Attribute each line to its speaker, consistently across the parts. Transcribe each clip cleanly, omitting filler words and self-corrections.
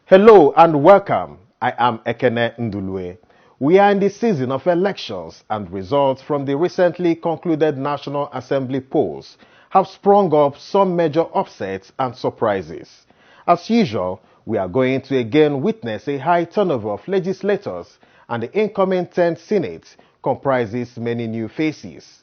Speaker 1: Hello and welcome. I am Ekene Ndulue. We are in the season of elections, and results from the recently concluded National Assembly polls have sprung up some major upsets and surprises. As usual, we are going to again witness a high turnover of legislators, and the incoming 10th Senate comprises many new faces.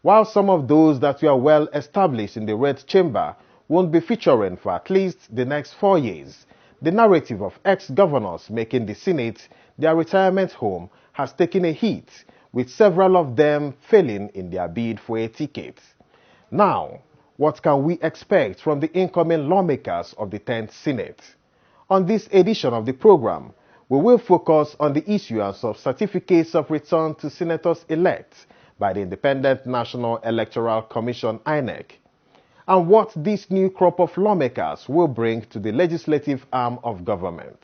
Speaker 1: While some of those that were well established in the Red Chamber won't be featuring for at least the next 4 years, the narrative of ex-governors making the Senate their retirement home has taken a hit, with several of them failing in their bid for a ticket. Now, what can we expect from the incoming lawmakers of the 10th Senate? On this edition of the program, we will focus on the issuance of certificates of return to senators-elect by the Independent National Electoral Commission (INEC), and what this new crop of lawmakers will bring to the legislative arm of government.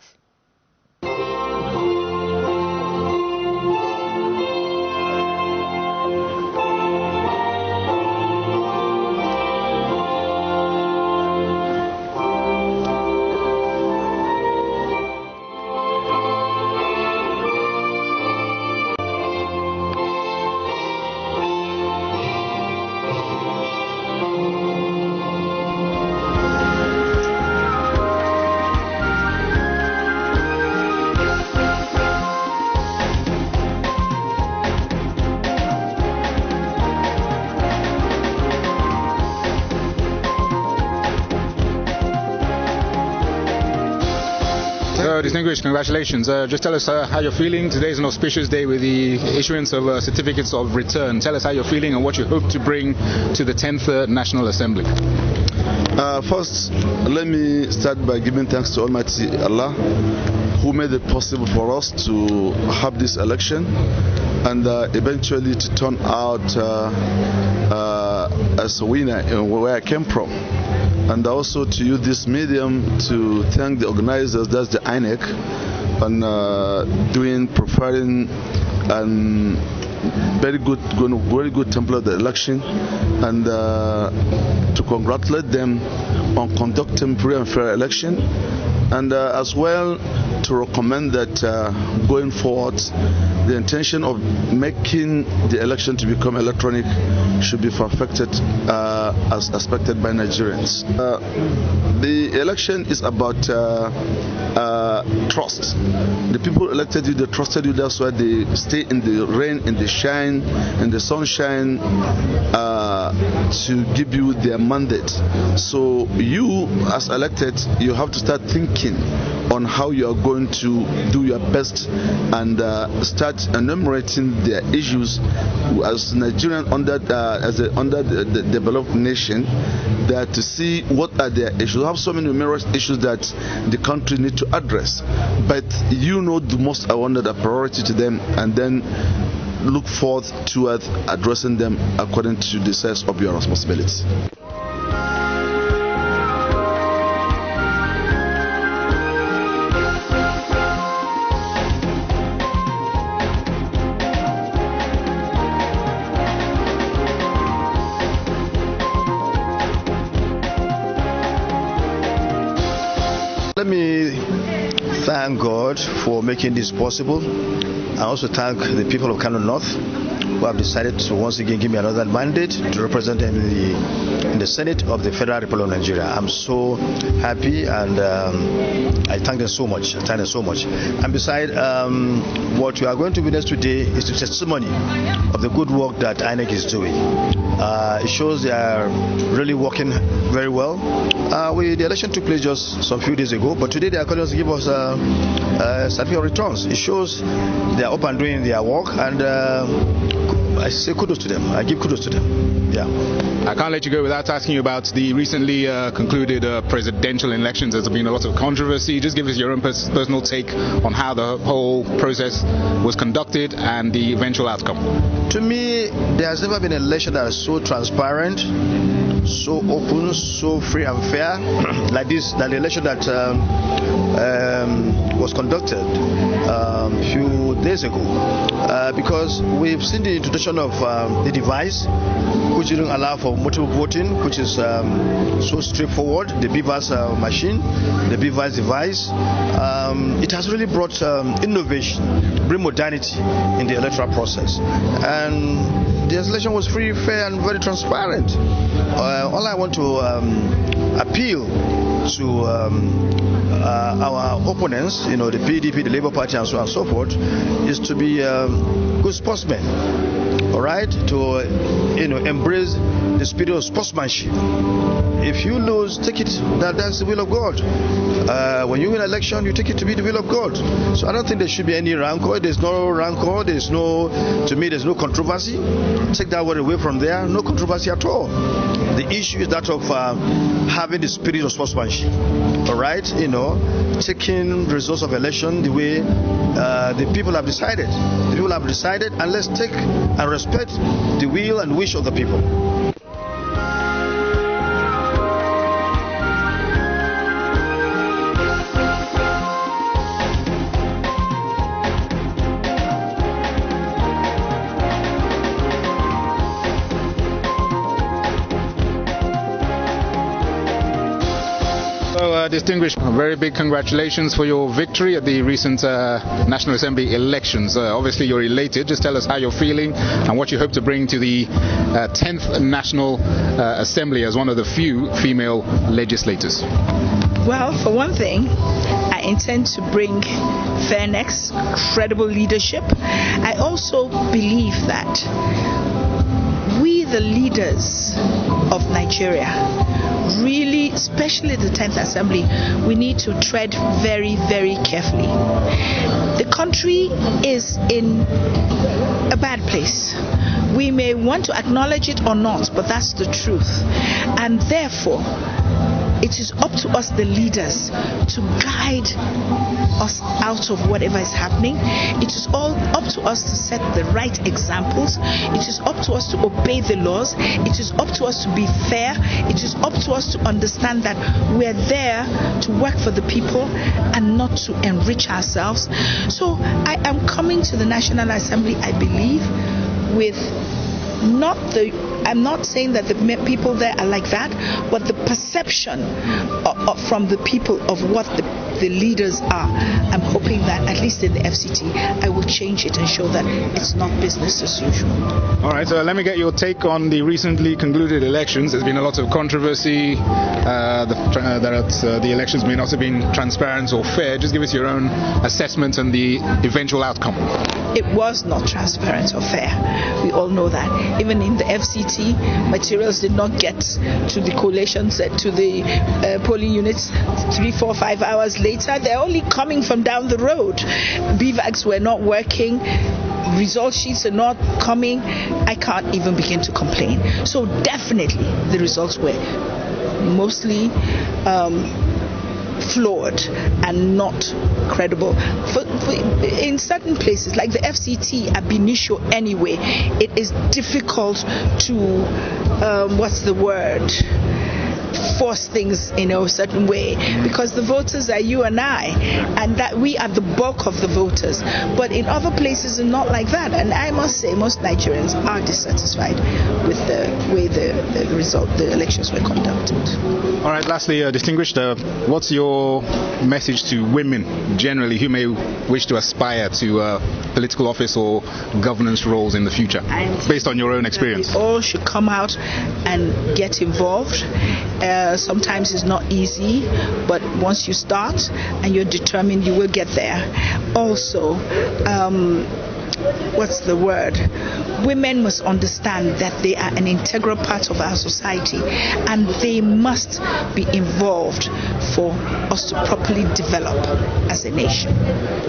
Speaker 2: Distinguished, congratulations. Just tell us how you're feeling. Today is an auspicious day with the issuance of certificates of return. Tell us how you're feeling and what you hope to bring to the 10th National Assembly.
Speaker 3: First, let me start by giving thanks to Almighty Allah, who made it possible for us to have this election and eventually to turn out as a winner in where I came from. And also to use this medium to thank the organizers, that's the INEC, on preparing and very good template of the election, and to congratulate them on conducting free and fair election, and as well to recommend that going forward, the intention of making the election to become electronic should be perfected as expected by Nigerians. The election is about trust. The people elected you, they trusted you, that's why they stay in the rain, in the shine, in the sunshine to give you their mandate. So you, as elected, you have to start thinking on how you are going to do your best and start enumerating their issues as Nigerian as the developed nation, that to see what are their issues. We have so many numerous issues that the country needs to address, but you know the most I wanted a priority to them, and then look forth towards addressing them according to the sense of your responsibility.
Speaker 4: Let me thank God for making this possible. I also thank the people of Kano North, who have decided to once again give me another mandate to represent them in the Senate of the Federal Republic of Nigeria. I'm so happy, and I thank them so much. And besides, what we are going to witness today is the testimony of the good work that INEC is doing. It shows they are really working very well. The election took place just some few days ago, but today they are calling us to give us certificate of returns. It shows they are up and doing their work, and I say kudos to them. I give kudos to them. Yeah.
Speaker 2: I can't let you go without asking you about the recently concluded presidential elections. There's been a lot of controversy. Just give us your own personal take on how the whole process was conducted and the eventual outcome.
Speaker 4: To me, there has never been an election that is so transparent, so open, so free and fair like this, like the election that was conducted a few days ago, because we've seen the introduction of the device, which didn't allow for multiple voting, which is so straightforward. The BVAS machine, the BVAS device, it has really brought innovation, bring modernity in the electoral process, and the election was free, fair, and very transparent. All I want to appeal to our opponents, the PDP, the Labour Party, and so on and so forth, is to be good sportsmen. All right, to embrace the spirit of sportsmanship. If you lose, take it that's the will of God. When you win an election, you take it to be the will of God. So I don't think there should be any rancor. There's no rancor. There's no controversy. Take that word away from there. No controversy at all. The issue is that of having the spirit of sportsmanship. All right, taking the results of election the way the people have decided. The people have decided, and let's take and respect the will and wish of the people.
Speaker 2: Distinguished, very big congratulations for your victory at the recent National Assembly elections. Obviously you're elated. Just tell us how you're feeling and what you hope to bring to the 10th National Assembly as one of the few female legislators.
Speaker 5: Well, for one thing, I intend to bring fairness, credible leadership. I also believe that we, the leaders of Nigeria, really, especially the 10th Assembly, we need to tread very, very carefully. The country is in a bad place. We may want to acknowledge it or not, but that's the truth. And therefore, it is up to us, the leaders, to guide us out of whatever is happening. It is all up to us to set the right examples. It is up to us to obey the laws. It is up to us to be fair. It is up to us to understand that we're there to work for the people and not to enrich ourselves. So I am coming to the National Assembly, I believe, with I'm not saying that the people there are like that, but the perception from the people of what the leaders are. I'm hoping that at least in the FCT, I will change it and show that it's not business as usual.
Speaker 2: All right, so let me get your take on the recently concluded elections. There's been a lot of controversy that the elections may not have been transparent or fair. Just give us your own assessment and the eventual outcome.
Speaker 5: It was not transparent or fair. We all know that. Even in the FCT, materials did not get to the collations, to the polling units 3, 4, 5 hours later. They're only coming from down the road. BVACs were not working. Result sheets are not coming. I can't even begin to complain. So definitely the results were mostly flawed and not credible. In certain places, like the FCT ab initio anyway, it is difficult to force things in a certain way, because the voters are you and I, and that we are the bulk of the voters. But in other places, it's not like that. And I must say, most Nigerians are dissatisfied with the way the elections were conducted.
Speaker 2: All right, lastly, distinguished, what's your message to women generally who may wish to aspire to political office or governance roles in the future, based on your own experience?
Speaker 5: We all should come out and get involved. Sometimes it's not easy, but once you start and you're determined, you will get there. Also, women must understand that they are an integral part of our society, and they must be involved for us to properly develop as a nation.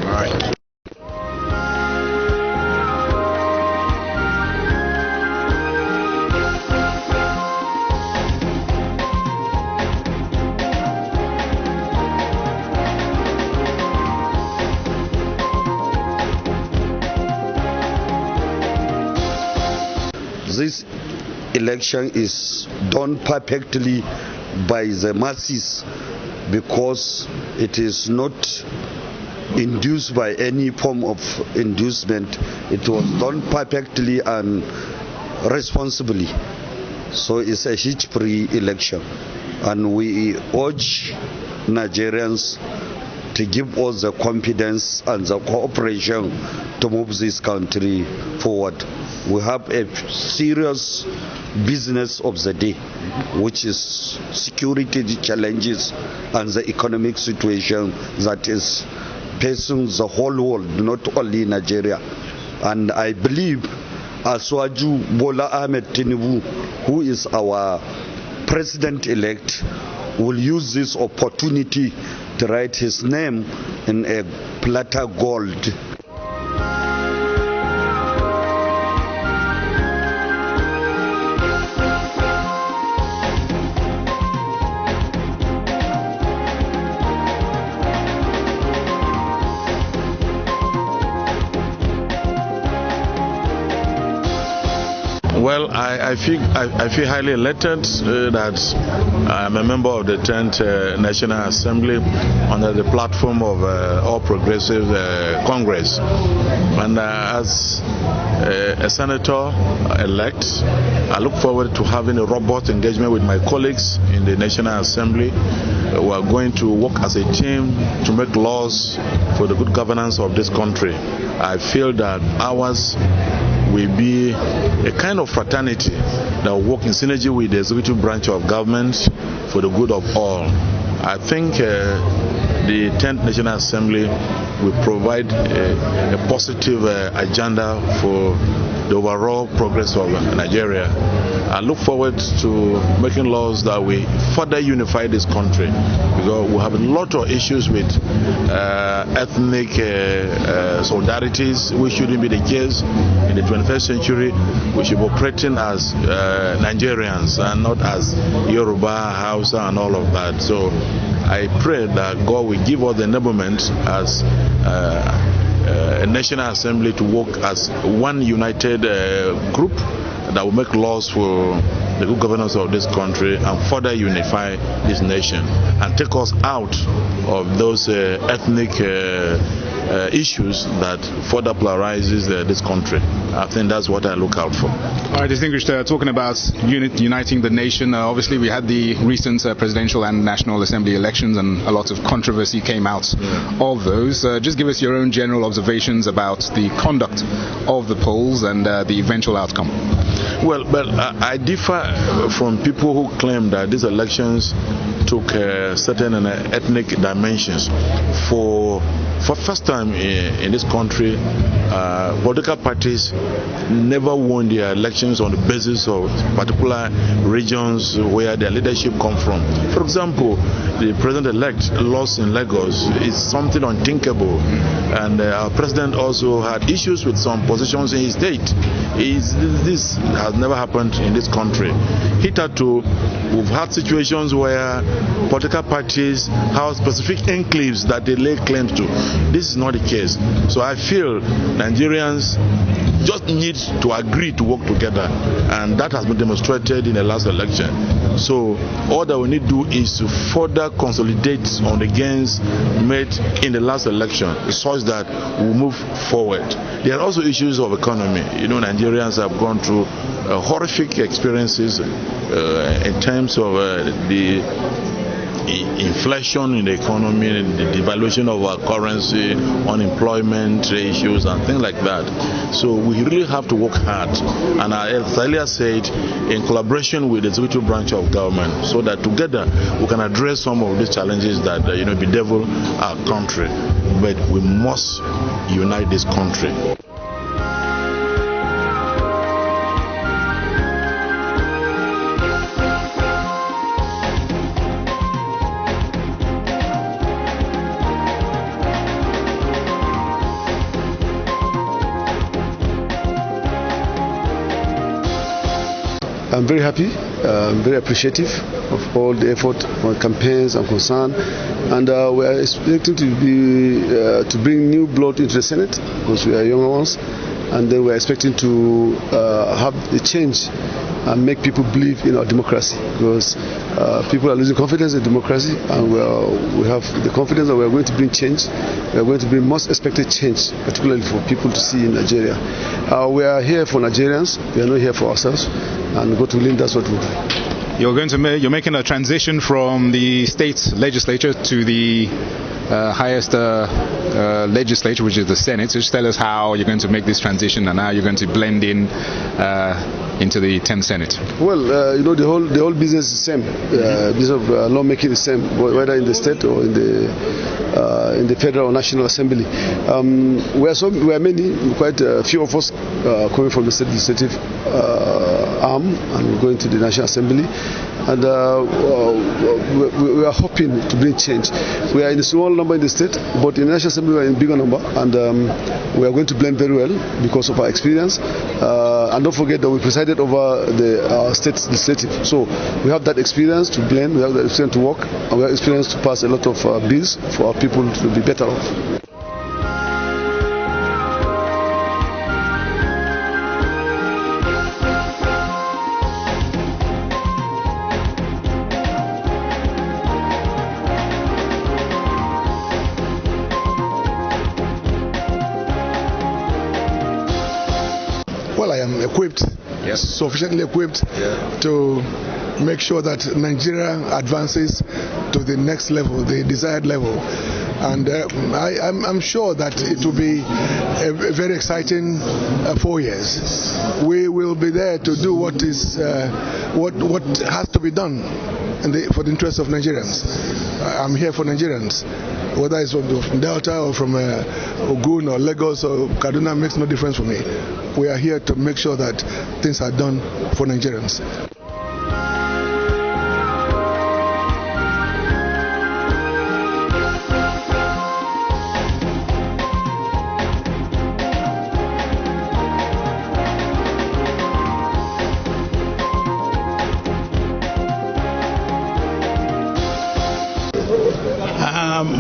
Speaker 2: All right.
Speaker 6: This election is done perfectly by the masses, because it is not induced by any form of inducement. It was done perfectly and responsibly. So it's a hitch-free election. And we urge Nigerians to give us the confidence and the cooperation to move this country forward. We have a serious business of the day, which is security challenges and the economic situation that is facing the whole world, not only Nigeria. And I believe Asuwaju Bola Ahmed Tinubu, who is our president-elect, will use this opportunity to write his name in a platter gold.
Speaker 7: Well, I feel highly elated that I'm a member of the 10th National Assembly under the platform of All Progressive Congress. And as a senator-elect, I look forward to having a robust engagement with my colleagues in the National Assembly. We are going to work as a team to make laws for the good governance of this country. I feel that ours will be a kind of fraternity that will work in synergy with the executive branch of government for the good of all. I think the 10th National Assembly will provide a positive agenda for the overall progress of Nigeria. I look forward to making laws that will further unify this country, because we have a lot of issues with ethnic solidarities, which shouldn't be the case. In the 21st century, we should be operating as Nigerians and not as Yoruba, Hausa, and all of that. So I pray that God will give us the enablement as a National Assembly to work as one united group that will make laws for the good governance of this country and further unify this nation and take us out of those ethnic issues that further polarizes this country. I think that's what I look out for.
Speaker 2: All right, distinguished, talking about uniting the nation, obviously we had the recent presidential and National Assembly elections, and a lot of controversy came out of those. Just give us your own general observations about the conduct of the polls and the eventual outcome.
Speaker 7: Well, I differ from people who claim that these elections took certain ethnic dimensions. For first time in this country, political parties never won their elections on the basis of particular regions where their leadership come from. For example, the president-elect lost in Lagos is something unthinkable, and our president also had issues with some positions in his state. This has never happened in this country. Hitherto, we've had situations where political parties have specific enclaves that they lay claim to. This is not the case. So I feel Nigerians just need to agree to work together, and that has been demonstrated in the last election. So all that we need to do is to further consolidate on the gains made in the last election such that we move forward. There are also issues of economy. You know, Nigerians have gone through horrific experiences in terms of the inflation in the economy, the devaluation of our currency, unemployment issues, and things like that. So we really have to work hard, and as I earlier said, in collaboration with the executive branch of government, so that together we can address some of these challenges that bedevil our country. But we must unite this country.
Speaker 8: I'm very happy, I'm very appreciative of all the effort on campaigns and concern, and we are expecting to bring new blood into the Senate because we are younger ones, and then we are expecting to have a change and make people believe in our democracy, because people are losing confidence in democracy, and we have the confidence that we are going to bring change. We are going to bring most expected change, particularly for people to see in Nigeria. We are here for Nigerians. We are not here for ourselves, and God willing, that's what we'll do.
Speaker 2: You're making a transition from the state legislature to the highest legislature, which is the Senate. So just tell us how you're going to make this transition and how you're going to blend in into the 10th Senate.
Speaker 8: Well, the whole business is the same. Business of lawmaking is the same, whether in the state or in the federal or national assembly. We are many, quite a few of us coming from the state legislative arm and going to the national assembly. And we are hoping to bring change. We are in a small number in the state, but in the National Assembly we are in a bigger number, and we are going to blend very well because of our experience. And don't forget that we presided over the state legislative, so we have that experience to blend, we have that experience to work, and we have experience to pass a lot of bills for our people to be better off.
Speaker 9: Well, I am equipped, sufficiently equipped to make sure that Nigeria advances to the next level, the desired level. And I'm sure that it will be a very exciting 4 years. We will be there to do what has to be done for the interest of Nigerians. I'm here for Nigerians. Whether it's from Delta or from Ogun or Lagos or Kaduna, makes no difference for me. We are here to make sure that things are done for Nigerians.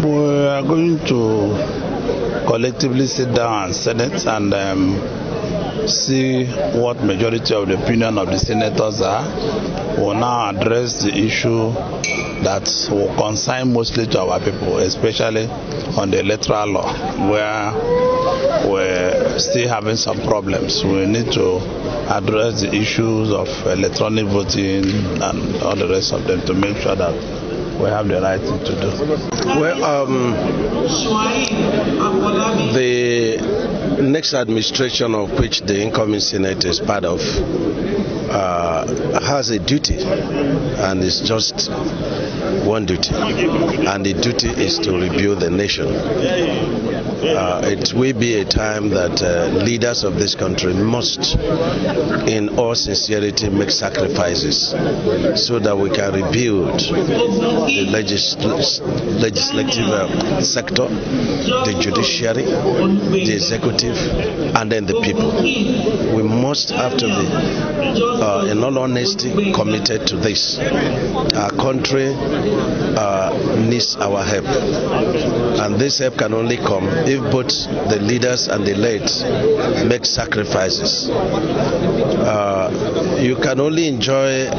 Speaker 10: We are going to collectively sit down and Senate and see what majority of the opinion of the senators are. We'll now address the issue that will concern mostly to our people, especially on the electoral law, where we're still having some problems. We need to address the issues of electronic voting and all the rest of them to make sure that we have the right thing to do.
Speaker 6: Well, the next administration, of which the incoming Senate is part of, has a duty, and it's just one duty, and the duty is to rebuild the nation. It will be a time that leaders of this country must, in all sincerity, make sacrifices so that we can rebuild the legislative sector, the judiciary, the executive, and then the people. We must have to be, in all honesty, committed to this. Our country needs our help, and this help can only come if both the leaders and the led make sacrifices. You can only enjoy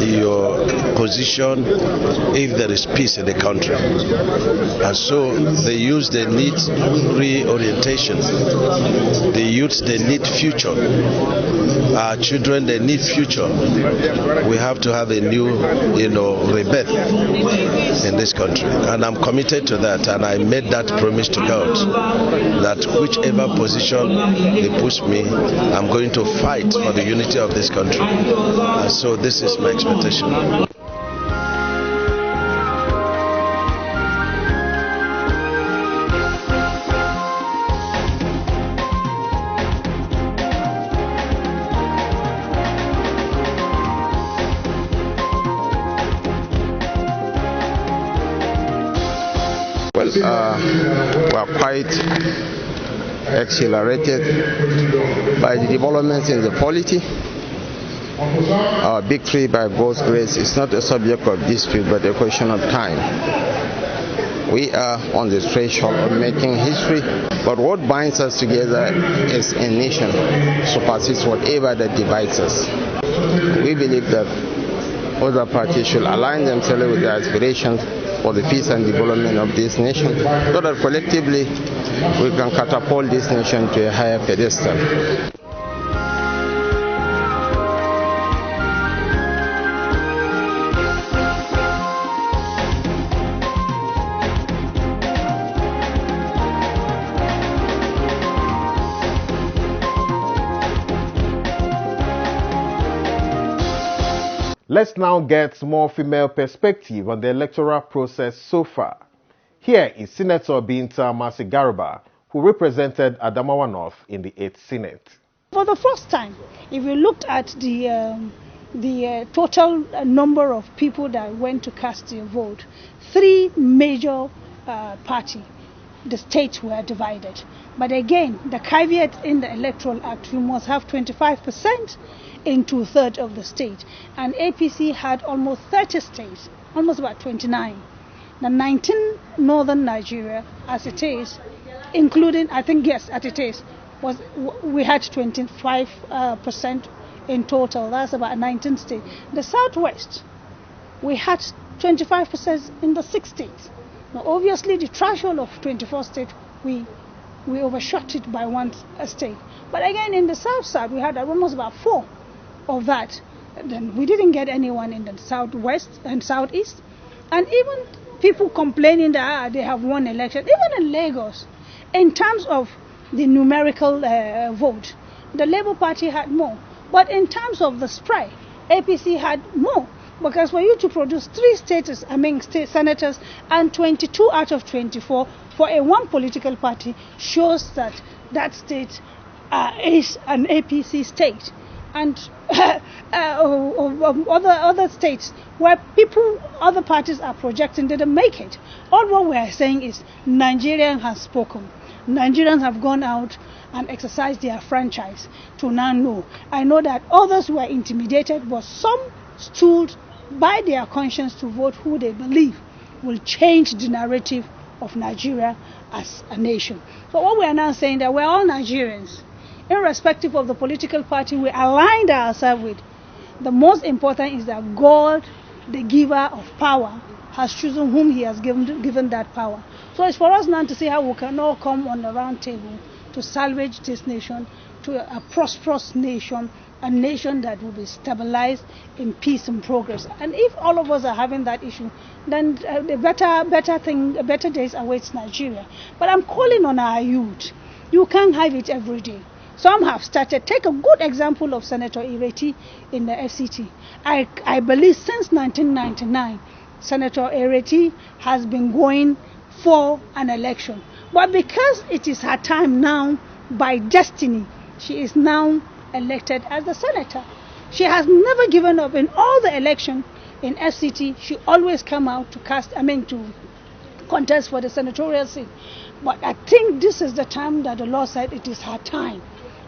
Speaker 6: your position if there is peace in the country, and so the youth, they need reorientation. The youth, they need future. Our children, they need future. We have to have a new, rebirth in this country, and I'm committed to that, and I made that promise to God that whichever position they push me, I'm going to fight for the unity of this country, and so this is my expectation.
Speaker 11: We are quite exhilarated by the developments in the polity. Our victory, by God's grace, is not a subject of dispute but a question of time. We are on the threshold of making history, but what binds us together as a nation supersedes whatever that divides us. we believe that other parties should align themselves with the aspirations for the peace and development of this nation, so that collectively we can catapult this nation to a higher pedestal.
Speaker 1: Let's now get more female perspective on the electoral process so far. Here is Senator Binta Mercy Garba, who represented Adamawa North in the 8th Senate.
Speaker 12: For the first time, if you looked at the total number of people that went to cast their vote, 3 major parties, the states were divided. But again, the caveat in the Electoral Act, you must have 25% in 2/3 of the state. And APC had almost 30 states, almost about 29. The 19 northern Nigeria, as it is, including, I think, yes, as it is, we had 25% in total. That's about 19 states. The southwest, we had 25% in the 6 states. Now, obviously, the threshold of 24 states, we overshot it by 1 state. But again, in the south side, we had almost about 4 of that. Then we didn't get anyone in the southwest and southeast. And even people complaining that they have won election, even in Lagos, in terms of the numerical vote, the Labour Party had more. But in terms of the spread, APC had more. Because for you to produce 3 state senators and 22 out of 24 for a one political party shows that that state is an APC state. And other states where other parties are projecting didn't make it. All what we are saying is Nigerians have spoken. Nigerians have gone out and exercised their franchise to now know. I know that others were intimidated, but some stood by their conscience to vote who they believe will change the narrative of Nigeria as a nation. So what we are now saying that we're all Nigerians, irrespective of the political party we aligned ourselves with. The most important is that God, the giver of power, has chosen whom he has given that power. So it's for us now to see how we can all come on the round table to salvage this nation to a prosperous nation, a nation that will be stabilized in peace and progress. And if all of us are having that issue, then better days awaits Nigeria. But I'm calling on our youth. You can't have it every day. Some have started. Take a good example of Senator Ireti in the FCT. I believe since 1999, Senator Ireti has been going for an election. But because it is her time now, by destiny, she is now elected as the senator. She has never given up in all the election in FCT. She always come out to contest for the senatorial seat. But I think this is the time that the law said it is her time.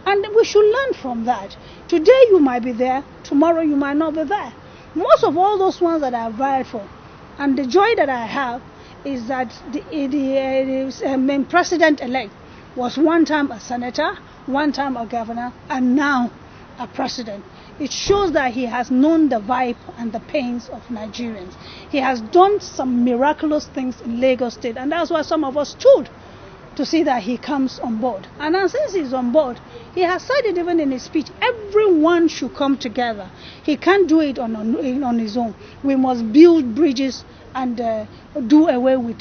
Speaker 12: And we should learn from that. Today you might be there, tomorrow you might not be there. Most of all those ones that I have vyed for, and the joy that I have is that the president-elect was one time a senator, one time a governor, and now a president. It shows that he has known the vibe and the pains of Nigerians. He has done some miraculous things in Lagos State, and that's why some of us stood to see that he comes on board. And now since he's on board, he has said it even in his speech, everyone should come together. He can't do it on his own. We must build bridges and do away with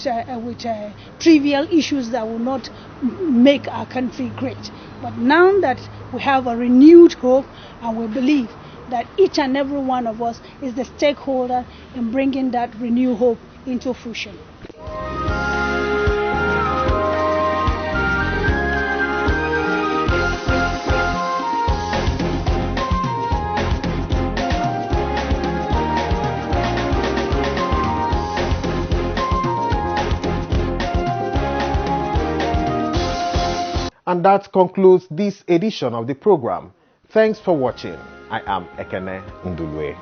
Speaker 12: trivial issues that will not make our country great. But now that we have a renewed hope, and we believe that each and every one of us is the stakeholder in bringing that renewed hope into fruition.
Speaker 1: And that concludes this edition of the program. Thanks for watching. I am Ekene Ndulue.